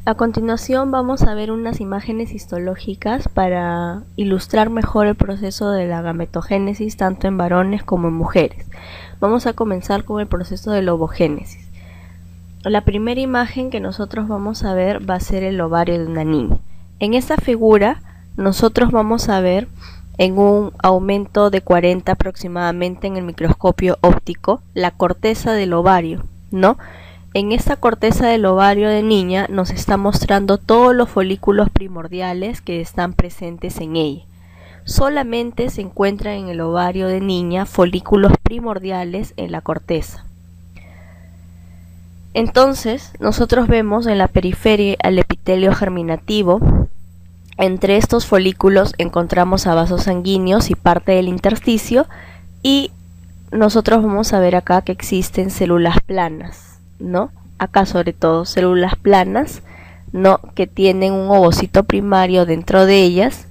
A continuación vamos a ver unas imágenes histológicas para ilustrar mejor el proceso de la gametogénesis tanto en varones como en mujeres. Vamos a comenzar con el proceso de la ovogénesis. La primera imagen que nosotros vamos a ver va a ser el ovario de una niña. En esta figura nosotros vamos a ver en un aumento de 40 aproximadamente en el microscopio óptico la corteza del ovario, ¿no? En esta corteza del ovario de niña nos está mostrando todos los folículos primordiales que están presentes en ella. Solamente se encuentran en el ovario de niña folículos primordiales en la corteza. Entonces, nosotros vemos en la periferia al epitelio germinativo. Entre estos folículos encontramos a vasos sanguíneos y parte del intersticio, y nosotros vamos a ver acá que existen células planas, ¿no? Acá sobre todo células planas, ¿no? Que tienen un ovocito primario dentro de ellas,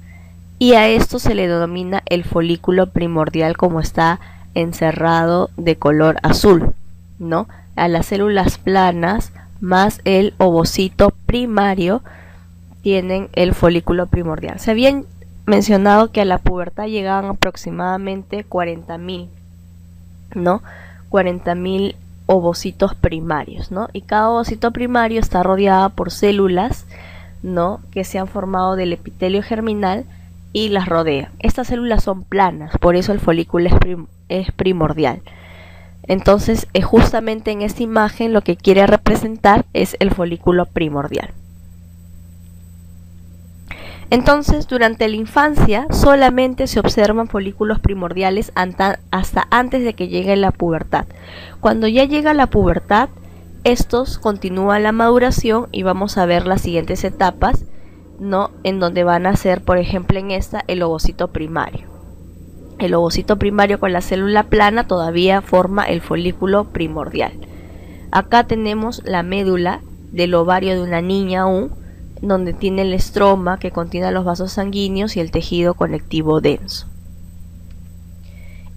y a esto se le denomina el folículo primordial, como está encerrado de color azul, ¿no? A las células planas más el ovocito primario tienen el folículo primordial. Se habían mencionado que a la pubertad llegaban aproximadamente 40.000, ¿no? 40.000 ovocitos primarios, ¿no? Y cada ovocito primario está rodeada por células, ¿no? Que se han formado del epitelio germinal y las rodea. Estas células son planas, por eso el folículo es primordial. Entonces, justamente en esta imagen lo que quiere representar es el folículo primordial. Entonces, durante la infancia solamente se observan folículos primordiales hasta antes de que llegue la pubertad. Cuando ya llega la pubertad, estos continúan la maduración y vamos a ver las siguientes etapas, ¿no? En donde van a ser, por ejemplo, en esta, el ovocito primario. El ovocito primario con la célula plana todavía forma el folículo primordial. Acá tenemos la médula del ovario de una niña aún, donde tiene el estroma que contiene los vasos sanguíneos y el tejido conectivo denso.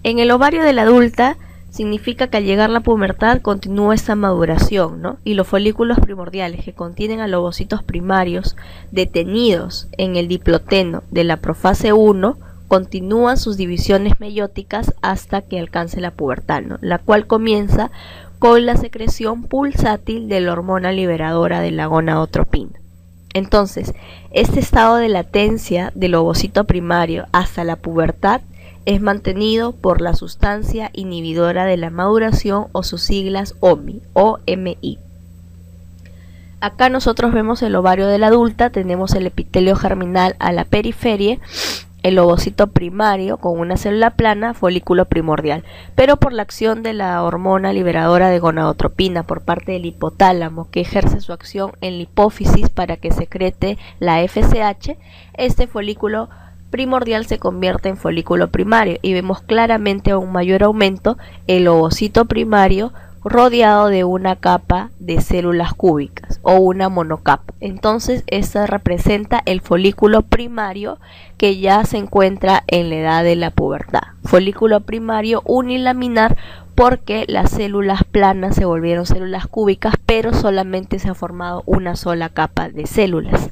En el ovario de la adulta significa que al llegar la pubertad continúa esta maduración, ¿no? Y los folículos primordiales que contienen a los ovocitos primarios detenidos en el diploteno de la profase 1 continúan sus divisiones meióticas hasta que alcance la pubertad, ¿no? La cual comienza con la secreción pulsátil de la hormona liberadora de la gonadotropina. Entonces, este estado de latencia del ovocito primario hasta la pubertad es mantenido por la sustancia inhibidora de la maduración, o sus siglas OMI. Acá nosotros vemos el ovario de la adulta, tenemos el epitelio germinal a la periferia, el ovocito primario con una célula plana, folículo primordial, pero por la acción de la hormona liberadora de gonadotropina por parte del hipotálamo, que ejerce su acción en la hipófisis para que secrete la FSH, este folículo primordial se convierte en folículo primario y vemos claramente un mayor aumento el ovocito primario rodeado de una capa de células cúbicas o una monocapa. Entonces esta representa el folículo primario que ya se encuentra en la edad de la pubertad. Folículo primario unilaminar porque las células planas se volvieron células cúbicas, pero solamente se ha formado una sola capa de células.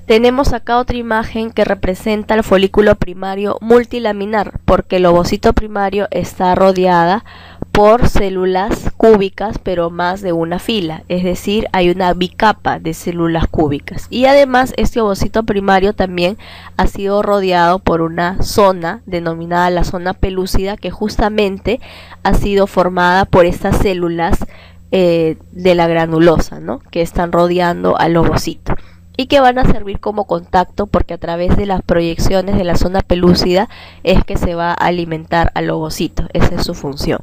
Tenemos acá otra imagen que representa el folículo primario multilaminar, porque el ovocito primario está rodeada por células cúbicas, pero más de una fila, es decir, hay una bicapa de células cúbicas. Y además este ovocito primario también ha sido rodeado por una zona denominada la zona pelúcida, que justamente ha sido formada por estas células de la granulosa, ¿no? Que están rodeando al ovocito, y que van a servir como contacto porque a través de las proyecciones de la zona pelúcida es que se va a alimentar al ovocito. Esa es su función.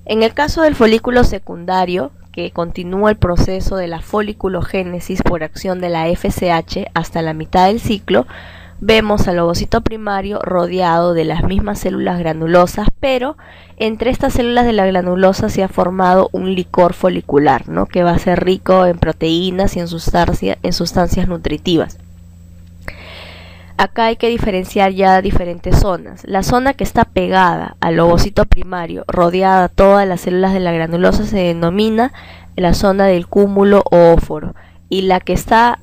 En el caso del folículo secundario, que continúa el proceso de la foliculogénesis por acción de la FSH hasta la mitad del ciclo, vemos al ovocito primario rodeado de las mismas células granulosas, pero entre estas células de la granulosa se ha formado un licor folicular, ¿no? Que va a ser rico en proteínas y en sustancias nutritivas. Acá hay que diferenciar ya diferentes zonas. La zona que está pegada al ovocito primario, rodeada todas las células de la granulosa, se denomina la zona del cúmulo o óforo, y la que está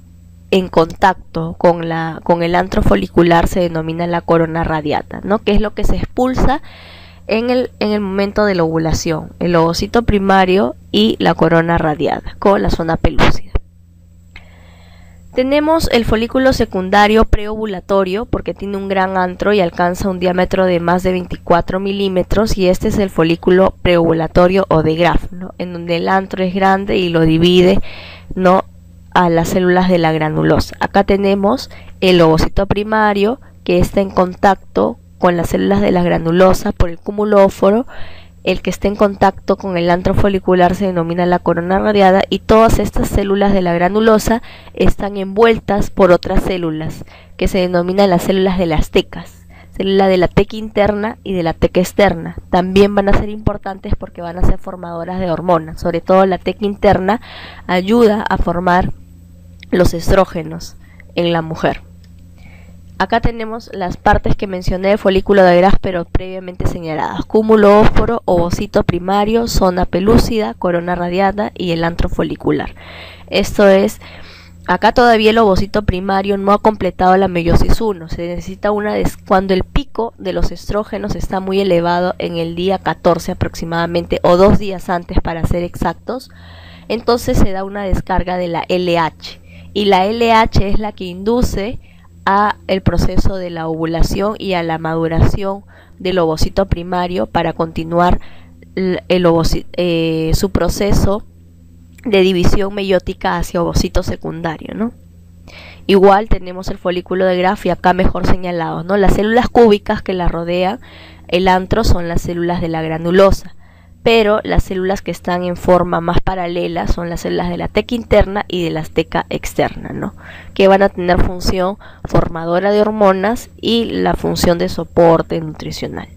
en contacto con el antro folicular se denomina la corona radiata, ¿no? Que es lo que se expulsa en el momento de la ovulación, el ovocito primario y la corona radiata con la zona pelúcida. Tenemos el folículo secundario preovulatorio, porque tiene un gran antro y alcanza un diámetro de más de 24 milímetros, y este es el folículo preovulatorio o de Graf, ¿no? En donde el antro es grande y lo divide, ¿no?, a las células de la granulosa. Acá tenemos el ovocito primario, que está en contacto con las células de la granulosa por el cúmulo óforo. El que esté en contacto con el antro folicular se denomina la corona radiata, y todas estas células de la granulosa están envueltas por otras células que se denominan las células de las tecas, célula de la teca interna y de la teca externa. También van a ser importantes porque van a ser formadoras de hormonas. Sobre todo la teca interna ayuda a formar los estrógenos en la mujer. Acá tenemos las partes que mencioné del folículo de Graf, pero previamente señaladas: cúmulo óforo, ovocito primario, zona pelúcida, corona radiata y el antro folicular. Esto es, acá todavía el ovocito primario no ha completado la meiosis 1. Se necesita cuando el pico de los estrógenos está muy elevado en el día 14 aproximadamente, o 2 días antes para ser exactos. Entonces se da una descarga de la LH, y la LH es la que induce a el proceso de la ovulación y a la maduración del ovocito primario para continuar su proceso de división meiótica hacia ovocito secundario, ¿no? Igual tenemos el folículo de Graf, y acá mejor señalados, ¿no? Las células cúbicas que la rodean el antro son las células de la granulosa, pero las células que están en forma más paralela son las células de la teca interna y de la teca externa, ¿no?, que van a tener función formadora de hormonas y la función de soporte nutricional.